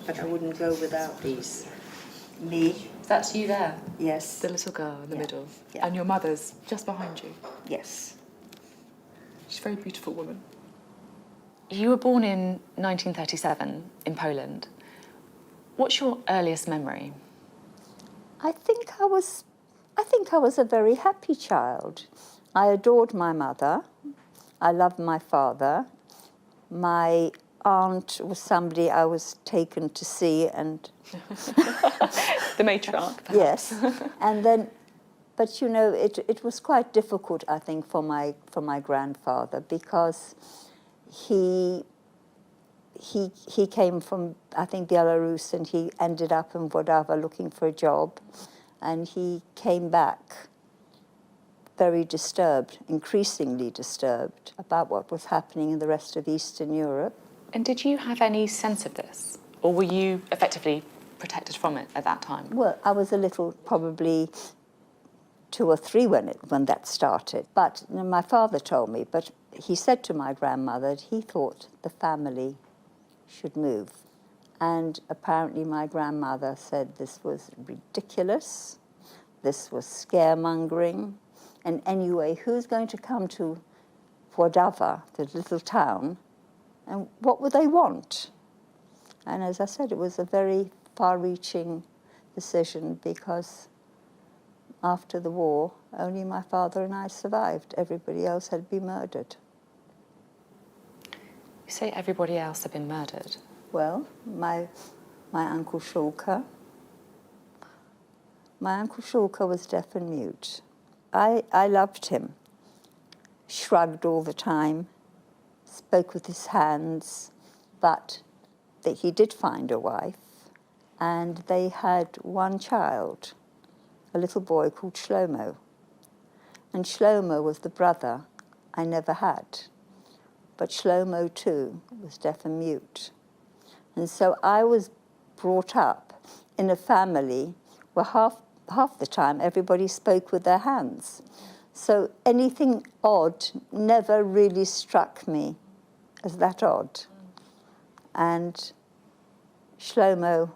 but I wouldn't go without these. Me. That's you there? Yes. The little girl in the middle. Yeah. And your mother's just behind you? Yes. She's a very beautiful woman. You were born in 1937 in Poland. What's your earliest memory? I think I was a very happy child. I adored my mother. I loved my father. My aunt was somebody I was taken to see, and The matriarch, perhaps. yes, and then, but you know, it was quite difficult, I think, for my grandfather, because he came from, I think, Belarus, and he ended up in Wodava looking for a job, and he came back very disturbed, increasingly disturbed, about what was happening in the rest of Eastern Europe. And did you have any sense of this? Or were you effectively protected from it at that time? Well, I was a little, probably 2 or 3 when that started. But you know, my father told me, but he said to my grandmother that he thought the family should move. And apparently my grandmother said this was ridiculous, this was scaremongering, and anyway, who's going to come to Wodava, the little town, and what would they want? And as I said, it was a very far-reaching decision, because after the war, only my father and I survived. Everybody else had been murdered. You say everybody else had been murdered. Well, my Uncle Shulka. My Uncle Shulka was deaf and mute. I loved him. Shrugged all the time, spoke with his hands, but that he did find a wife, and they had one child, a little boy called Shlomo. And Shlomo was the brother I never had. But Shlomo, too, was deaf and mute. And so I was brought up in a family where half the time everybody spoke with their hands. So anything odd never really struck me as that odd. And Shlomo,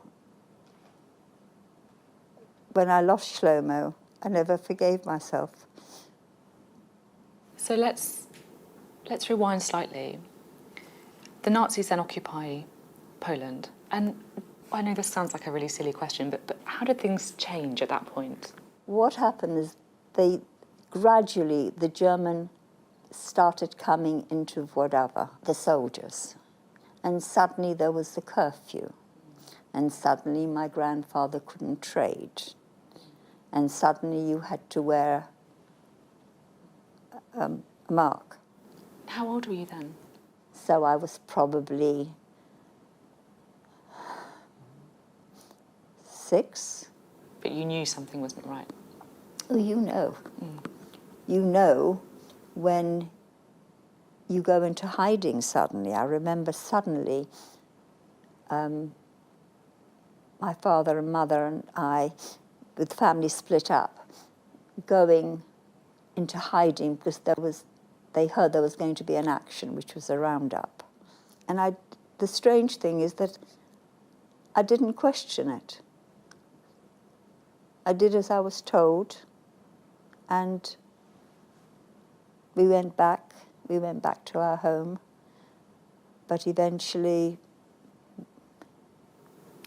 when I lost Shlomo, I never forgave myself. So let's rewind slightly. The Nazis then occupy Poland. And I know this sounds like a really silly question, but how did things change at that point? What happened is gradually the German started coming into Wodava, the soldiers. And suddenly there was the curfew. And suddenly my grandfather couldn't trade. And suddenly you had to wear a mark. How old were you then? So I was probably 6. But you knew something wasn't right. Oh, you know. You know when you go into hiding suddenly. I remember suddenly my father and mother and I, with family split up, going into hiding because they heard there was going to be an action, which was a roundup. And the strange thing is that I didn't question it. I did as I was told, and we went back to our home, but eventually...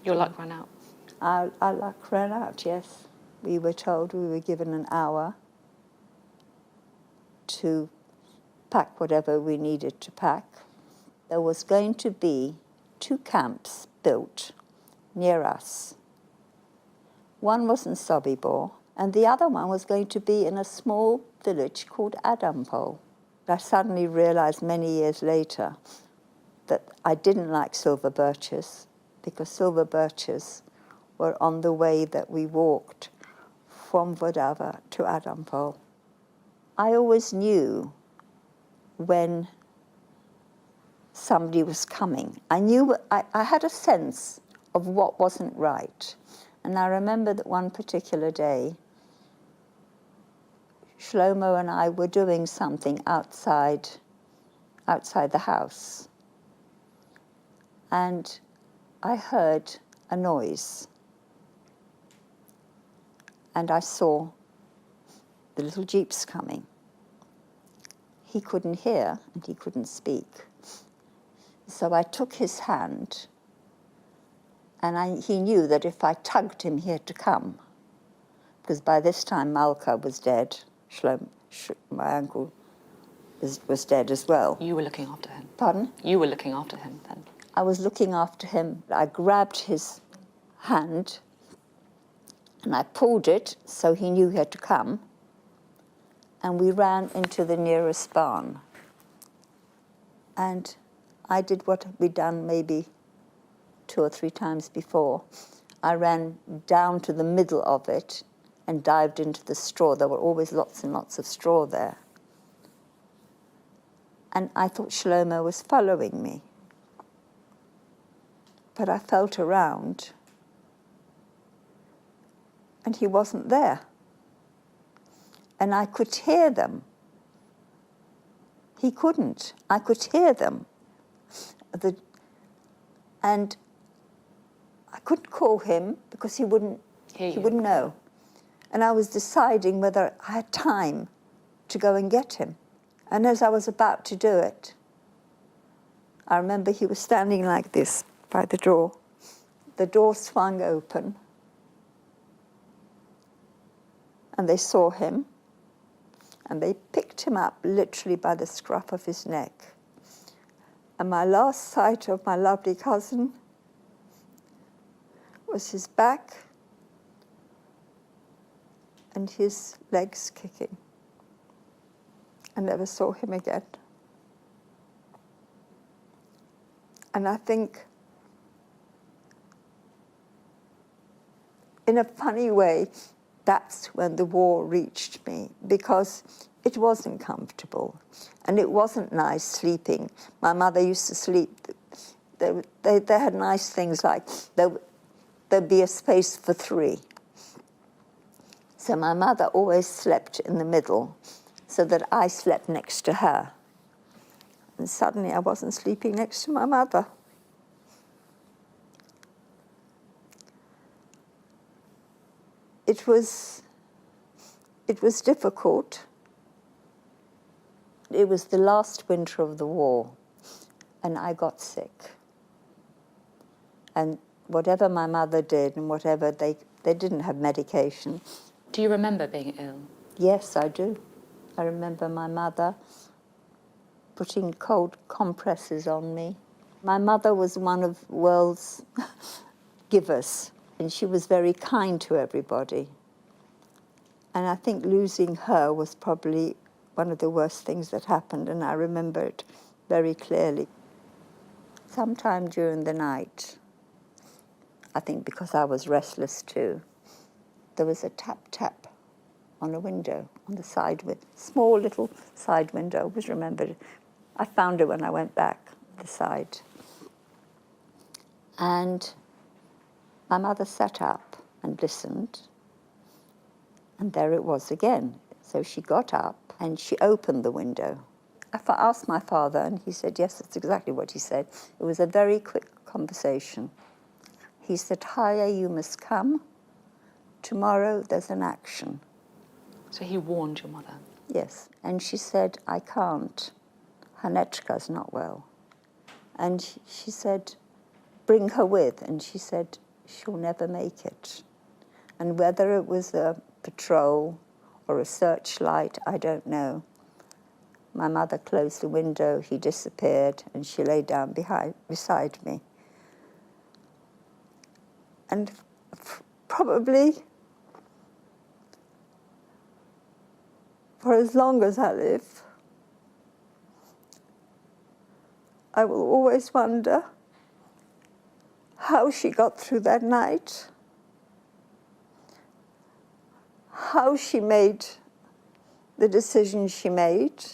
Your luck ran out? Our luck ran out, yes. We were told, we were given an hour to pack whatever we needed to pack. There was going to be 2 camps built near us. One was in Sobibor, and the other one was going to be in a small village called Adampol. I suddenly realized many years later that I didn't like silver birches, because silver birches were on the way that we walked from Wodava to Adampol. I always knew when somebody was coming. I had a sense of what wasn't right. And I remember that one particular day, Shlomo and I were doing something outside the house. And I heard a noise, and I saw the little jeeps coming. He couldn't hear and he couldn't speak. So I took his hand, and he knew that if I tugged him, he had to come. Because by this time, Malka was dead. My uncle was dead as well. You were looking after him? Pardon? You were looking after him then? I was looking after him. I grabbed his hand and I pulled it so he knew he had to come. And we ran into the nearest barn. And I did what we'd done maybe 2 or 3 times before. I ran down to the middle of it and dived into the straw. There were always lots and lots of straw there. And I thought Shlomo was following me. But I felt around, and he wasn't there. And I could hear them. He couldn't. I could hear them. And I couldn't call him because he wouldn't know. And I was deciding whether I had time to go and get him. And as I was about to do it, I remember he was standing like this by the door. The door swung open, and they saw him, and they picked him up literally by the scruff of his neck. And my last sight of my lovely cousin was his back and his legs kicking. I never saw him again. And I think, in a funny way, that's when the war reached me, because it wasn't comfortable and it wasn't nice sleeping. My mother used to sleep. They had nice things like there'd be a space for 3. So my mother always slept in the middle so that I slept next to her. And suddenly I wasn't sleeping next to my mother. It was difficult. It was the last winter of the war, and I got sick. And whatever my mother did and whatever, they didn't have medication. Do you remember being ill? Yes, I do. I remember my mother putting cold compresses on me. My mother was one of the world's givers, and she was very kind to everybody. And I think losing her was probably one of the worst things that happened, and I remember it very clearly. Sometime during the night, I think because I was restless too, there was a tap-tap on a window, on the side window, small little side window. I always remembered it. I found it when I went back, the side. And my mother sat up and listened, and there it was again. So she got up and she opened the window. I asked my father, and he said, yes, that's exactly what he said. It was a very quick conversation. He said, Haya, you must come. Tomorrow there's an action. So he warned your mother? Yes. And she said, I can't. Hanechka's not well. And she said, bring her with. And she said, she'll never make it. And whether it was a patrol or a searchlight, I don't know. My mother closed the window, he disappeared, and she lay down beside me. And probably for as long as I live, I will always wonder how she got through that night, how she made the decision she made,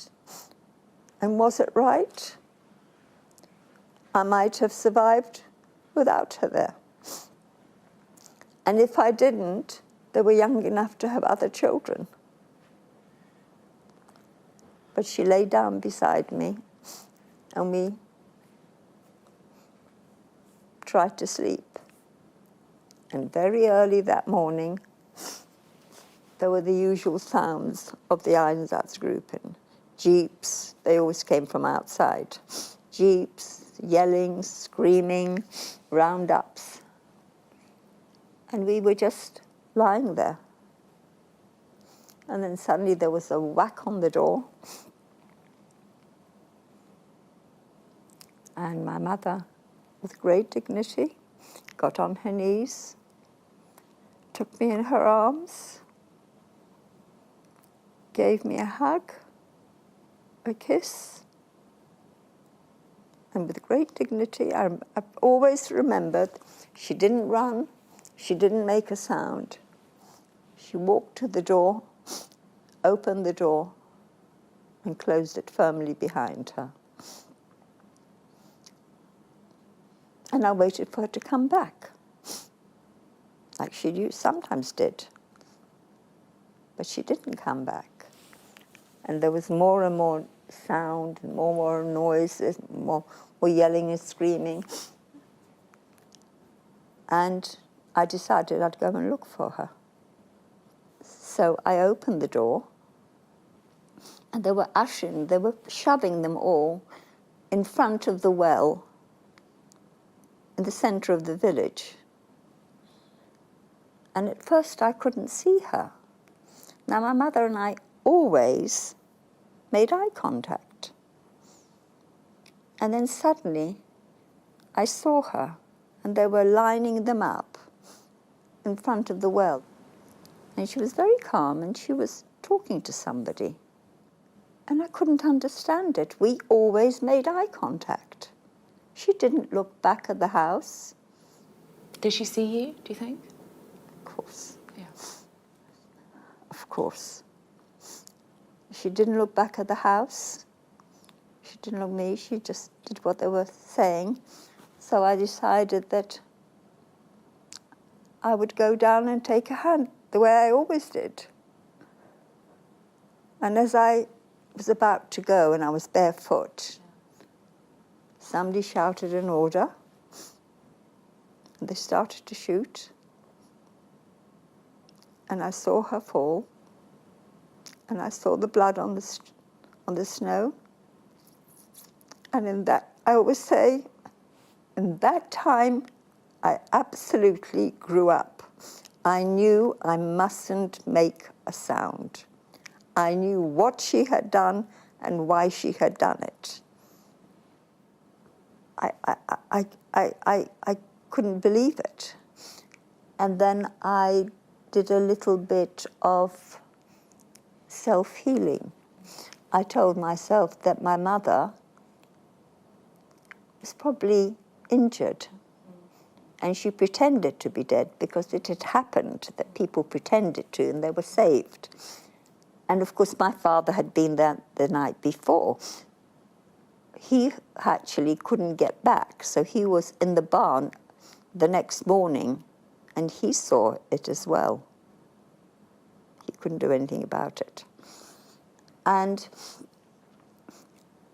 and was it right? I might have survived without her there. And if I didn't, they were young enough to have other children. But she lay down beside me, and we tried to sleep. And very early that morning, there were the usual sounds of the Einsatzgruppen. Jeeps, they always came from outside. Jeeps, yelling, screaming, roundups. And we were just lying there. And then suddenly there was a whack on the door. And my mother, with great dignity, got on her knees, took me in her arms, gave me a hug, a kiss, and with great dignity, I've always remembered, she didn't run, she didn't make a sound. She walked to the door, opened the door, and closed it firmly behind her. And I waited for her to come back, like she sometimes did. But she didn't come back. And there was more and more sound, and more noises, more yelling and screaming. And I decided I'd go and look for her. So I opened the door, and they were shoving them all in front of the well in the centre of the village. And at first I couldn't see her. Now my mother and I always made eye contact. And then suddenly I saw her, and they were lining them up in front of the well. And she was very calm, and she was talking to somebody. And I couldn't understand it. We always made eye contact. She didn't look back at the house. Did she see you, do you think? Of course. Yeah. Of course. She didn't look back at the house. She didn't look at me. She just did what they were saying. So I decided that I would go down and take a hand, the way I always did. And as I was about to go, and I was barefoot, somebody shouted an order, and they started to shoot. And I saw her fall, and I saw the blood on the snow. And in that, I always say, in that time, I absolutely grew up. I knew I mustn't make a sound. I knew what she had done and why she had done it. I couldn't believe it. And then I did a little bit of self-healing. I told myself that my mother was probably injured, and she pretended to be dead because it had happened that people pretended to, and they were saved. And of course my father had been there the night before. He actually couldn't get back, so he was in the barn the next morning, and he saw it as well. He couldn't do anything about it. And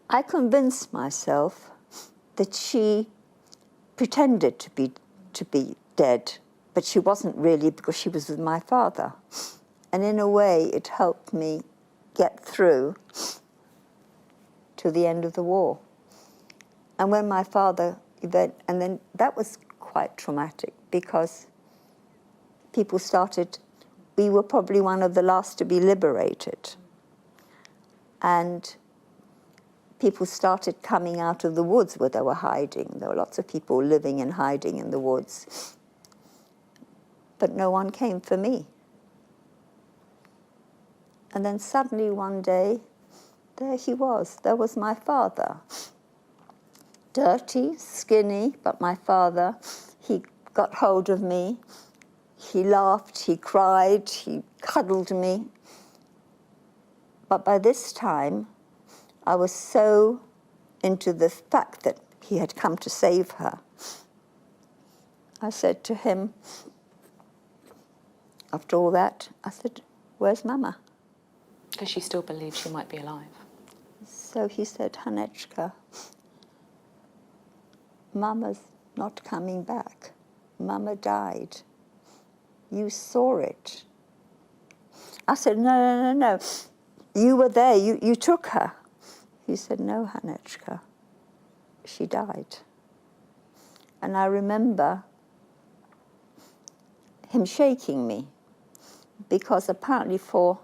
I convinced myself that she pretended to be dead, but she wasn't really, because she was with my father. And in a way, it helped me get through to the end of the war. And when my father and then that was quite traumatic, because people started, we were probably one of the last to be liberated. And people started coming out of the woods where they were hiding. There were lots of people living and hiding in the woods. But no one came for me. And then suddenly one day, there he was. There was my father. Dirty, skinny, but my father. He got hold of me. He laughed, he cried, he cuddled me. But by this time, I was so into the fact that he had come to save her. I said to him, after all that, I said, "Where's Mama?" Because she still believed she might be alive. So he said, "Hanechka, Mama's not coming back. Mama died. You saw it. I said, no, no, no, no. You were there, you took her. He said, no, Hanechka, she died. And I remember him shaking me, because apparently for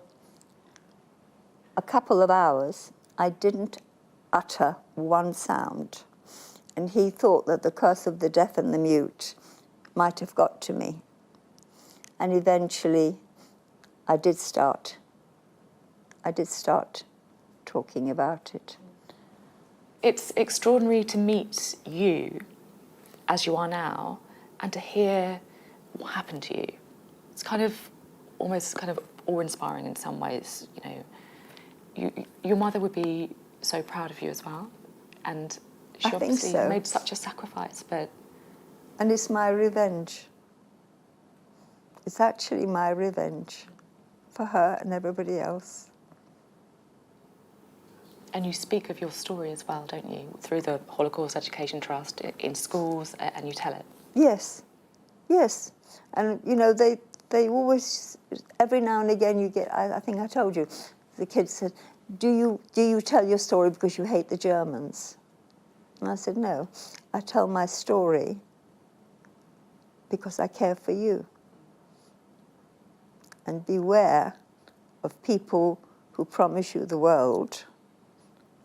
a couple of hours I didn't utter one sound. And he thought that the curse of the deaf and the mute might have got to me. And eventually I did start talking about it. It's extraordinary to meet you as you are now and to hear what happened to you. It's kind of almost kind of awe-inspiring in some ways. Your mother would be so proud of you as well, and she I think obviously so. made such a sacrifice. But And it's my revenge. It's actually my revenge for her and everybody else. and you speak of your story as well, don't you, through the Holocaust Education Trust in schools, and you tell it. Yes, yes. And they always, every now and again you get, I think I told you, the kids said, do you tell your story because you hate the Germans? And I said, no, I tell my story because I care for you. And beware of people who promise you the world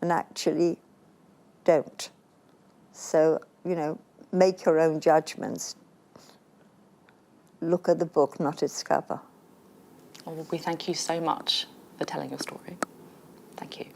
and actually don't. So, make your own judgments. Look at the book, not its cover. Well, we thank you so much for telling your story. Thank you.